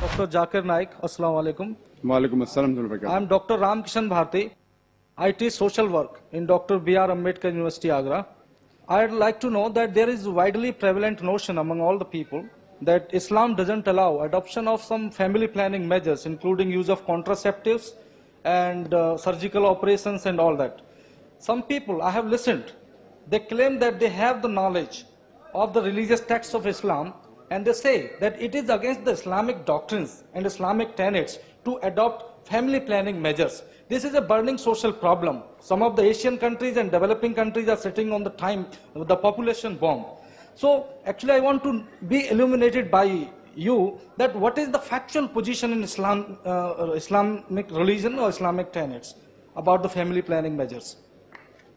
Dr. Zakir Naik, Assalamu alaikum. Walaikum assalam. I am Dr. Ramkishan Bharti. I teach social work in Dr. B.R. Ambedkar University, Agra. I would like to know that there is widely prevalent notion among all the people that Islam doesn't allow adoption of some family planning measures, including use of contraceptives and surgical operations and all that. Some people, I have listened, they claim that they have the knowledge of the religious texts of Islam, and they say that it is against the Islamic doctrines and Islamic tenets to adopt family planning measures. This is a burning social problem. Some of the Asian countries and developing countries are sitting on the population bomb. So actually I want to be illuminated by you that what is the factual position in Islam, Islamic religion or Islamic tenets about the family planning measures.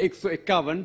151,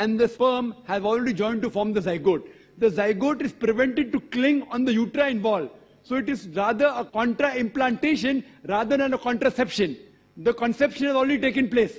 and the sperm have already joined to form the zygote. The zygote is prevented to cling on the uterine wall. So it is rather a contra-implantation rather than a contraception. The conception has already taken place.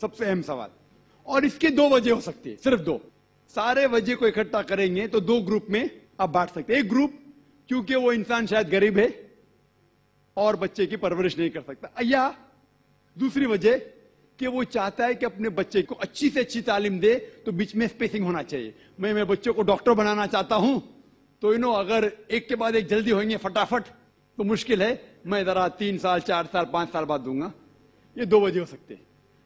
سب سے اہم سوال. اور اس کے 2 وجہ ہو سکتی ہے, صرف 2. سارے وجہ کو اکٹھا کریں گے تو 2 گروپ میں آپ بانٹ سکتے ہیں. ایک گروپ کیونکہ وہ انسان شاید غریب ہے اور بچے کی پرورش نہیں کر سکتا, یا دوسری وجہ کہ وہ چاہتا ہے کہ اپنے بچے کو اچھی سے اچھی تعلیم دے تو بیچ میں اسپیسنگ ہونا چاہیے. میں بچوں کو ڈاکٹر بنانا چاہتا ہوں تو اگر ایک کے بعد ایک جلدی ہوئیں گے فٹافٹ تو مشکل ہے, میں ذرا 3 سال 4 سال 5 سال بعد دوں گا. یہ 2 وجہ ہو سکتے ہیں.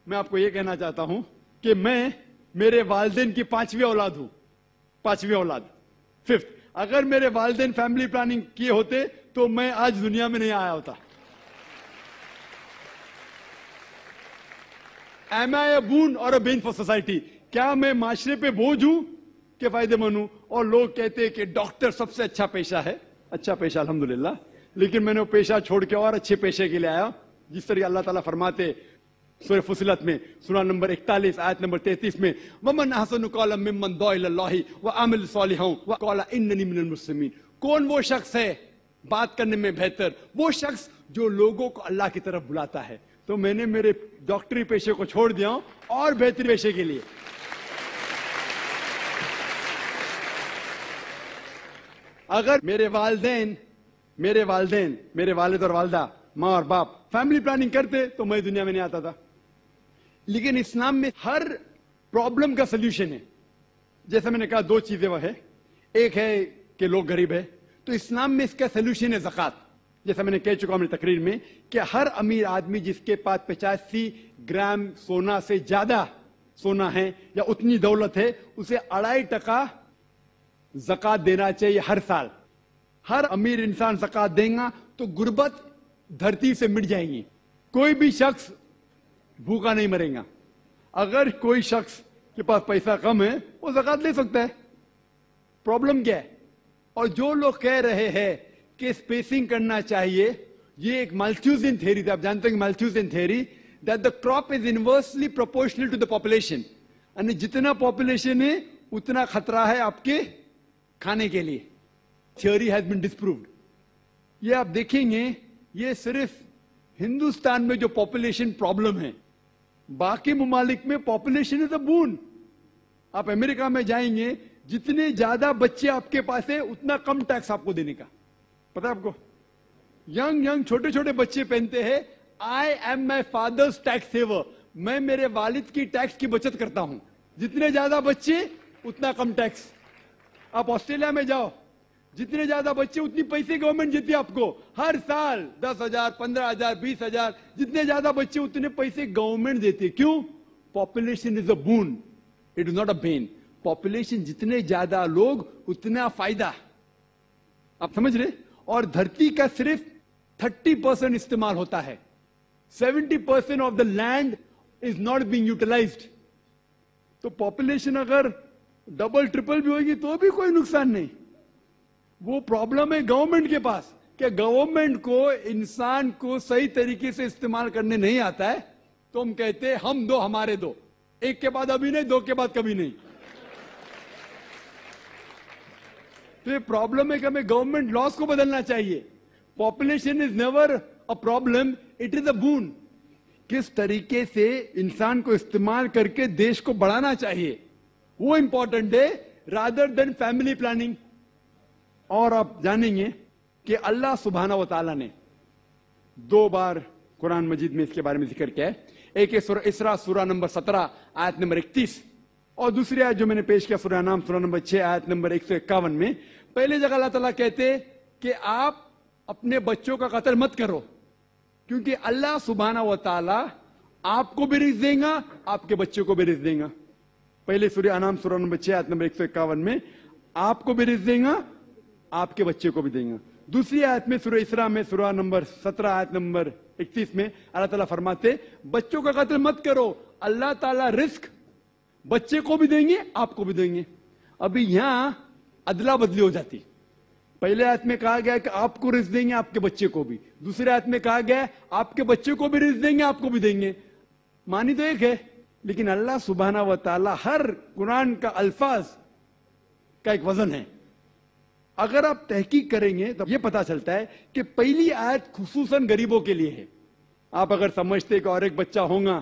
میں آپ کو یہ کہنا چاہتا ہوں کہ میں میرے والدین کی 5ویں اولاد ہوں, 5ویں اولاد, 5th. اگر میرے والدین فیملی پلاننگ کیے ہوتے تو میں آج دنیا میں نہیں آیا ہوتا. Am I a boon or a bane for society? کیا میں معاشرے پہ بوجھ ہوں کہ فائدہ مند ہوں؟ اور لوگ کہتے ہیں کہ ڈاکٹر سب سے اچھا پیشہ ہے. اچھا پیشہ الحمدللہ, لیکن میں نے وہ پیشہ چھوڑ کے اور اچھے پیشے کے لیے آیا. جس طرح اللہ تعالیٰ فرماتے سورہ فصلت میں سورہ نمبر 41 آیت نمبر 33 میں وَمَنْ أَحْسَنُ قَوْلًا مِّمَّنْ دَعَا إِلَى اللَّهِ وَعَمِلَ صَالِحًا وَقَالَ إِنَّنِي مِنَ الْمُسْلِمِينَ. کون وہ شخص ہے بات کرنے میں بہتر؟ وہ شخص جو لوگوں کو اللہ کی طرف بلاتا ہے. تو میں نے میرے ڈاکٹری پیشے کو چھوڑ دیا ہوں اور بہتر پیشے کے لیے. اگر میرے والد اور والدہ, ماں اور باپ فیملی پلاننگ کرتے تو میں دنیا میں نہیں آتا تھا. لیکن اسلام میں ہر پرابلم کا سلوشن ہے. جیسا میں نے کہا 2 چیزیں وہ ہے, ایک ہے کہ لوگ غریب ہے تو اسلام میں اس کا سلوشن ہے زکوٰۃ. جیسا میں نے کہہ چکا ہوں اپنی تقریر میں کہ ہر امیر آدمی جس کے پاس 85 گرام سونا سے زیادہ سونا ہے یا اتنی دولت ہے, اسے 2.5% زکوٰۃ دینا چاہیے ہر سال. ہر امیر انسان زکوٰۃ دے گا تو غربت دھرتی سے مٹ جائیں گی. کوئی بھی شخص بھوکا نہیں مرے گا. اگر کوئی شخص کے پاس پیسہ کم ہے وہ زکوٰۃ لے سکتا ہے. پرابلم کیا ہے؟ اور جو لوگ کہہ رہے ہیں کہ اسپیسنگ کرنا چاہیے, یہ ایک مالتھیوزین تھیوری تھی. آپ جانتے ہیں کہ مالتھیوزین theory that the crop is inversely proportional to the population. یعنی جتنا پاپولیشن ہے اتنا خطرہ ہے آپ کے کھانے کے لیے. Theory has been disproved. یہ آپ دیکھیں گے یہ صرف ہندوستان میں جو پاپولیشن پرابلم ہے, باقی ممالک میں پاپولیشن از اے بون. آپ امریکہ میں جائیں گے, جتنے زیادہ بچے آپ کے پاس ہیں اتنا کم ٹیکس آپ کو دینے کا. پتا آپ کو ینگ چھوٹے چھوٹے بچے پہنتے ہیں I am my father's tax saver. میں میرے والد کی ٹیکس کی بچت کرتا ہوں. جتنے زیادہ بچے اتنا کم ٹیکس. آپ آسٹریلیا میں جاؤ, جتنے زیادہ بچے اتنی پیسے گورنمنٹ دیتی ہے آپ کو ہر سال. 10,000 15,000 20,000 جتنے زیادہ بچے اتنے پیسے گورنمنٹ دیتی ہے. کیوں؟ Population is a bone, it is not a been. Population جتنے زیادہ لوگ اتنا فائدہ. آپ سمجھ رہے؟ اور دھرتی کا صرف 30% استعمال ہوتا ہے. 70% of the land is not being utilized. تو پاپولیشن اگر ڈبل ٹرپل بھی ہوگی تو بھی کوئی نقصان نہیں. وہ پرابلم ہے گورنمنٹ کے پاس کہ گورنمنٹ کو انسان کو صحیح طریقے سے استعمال کرنے نہیں آتا ہے. تو ہم کہتے ہیں ہم دو ہمارے دو, ایک کے بعد ابھی نہیں, 2 کے بعد کبھی نہیں. تو یہ پرابلم ہے کہ ہمیں گورنمنٹ لاس کو بدلنا چاہیے. Population is never a problem, it is a bone. کس طریقے سے انسان کو استعمال کر کے دیش کو بڑھانا چاہیے وہ امپورٹنٹ ہے رادر دین فیملی پلاننگ. اور آپ جانیں گے کہ اللہ سبحانہ و تعالیٰ نے 2 بار قرآن مجید میں اس کے بارے میں ذکر کیا ہے. ایک ہے سورہ اسراء سورہ نمبر 17 آیت نمبر 31, اور دوسری آیت جو میں نے پیش کیا سورہ انعام سورہ نمبر 6 آیت نمبر 151 میں. پہلے جگہ اللہ تعالیٰ کہتے کہ آپ اپنے بچوں کا قتل مت کرو, کیونکہ اللہ سبحانہ و تعالیٰ آپ کو بھی رزق دے گا, آپ کے بچوں کو بھی رزق دے گا. پہلے سورہ انعام سورہ نمبر 6 آیت نمبر 151 میں آپ کو بھی رزق دے گا, آپ کے بچے کو بھی دیں گا. دوسری آیت میں سورہ اسراء میں سورہ نمبر 17 آیت نمبر 31 میں اللہ تعالیٰ فرماتے بچوں کا قتل مت کرو, اللہ تعالیٰ رزق بچے کو بھی دیں گے آپ کو بھی دیں گے. ابھی یہاں ادلا بدلی ہو جاتی. پہلے آیت میں کہا گیا کہ آپ کو رزق دیں گے آپ کے بچے کو بھی, دوسرے آیت میں کہا گیا آپ کے بچے کو بھی رزق دیں گے آپ کو بھی دیں گے. معنی تو ایک ہے, لیکن اللہ سبحانہ و تعالیٰ ہر قرآن کا الفاظ کا ایک وزن ہے. اگر آپ تحقیق کریں گے تو یہ پتا چلتا ہے کہ پہلی آیت خصوصاً غریبوں کے لیے ہے. آپ اگر سمجھتے کہ اور ایک بچہ ہوگا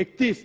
31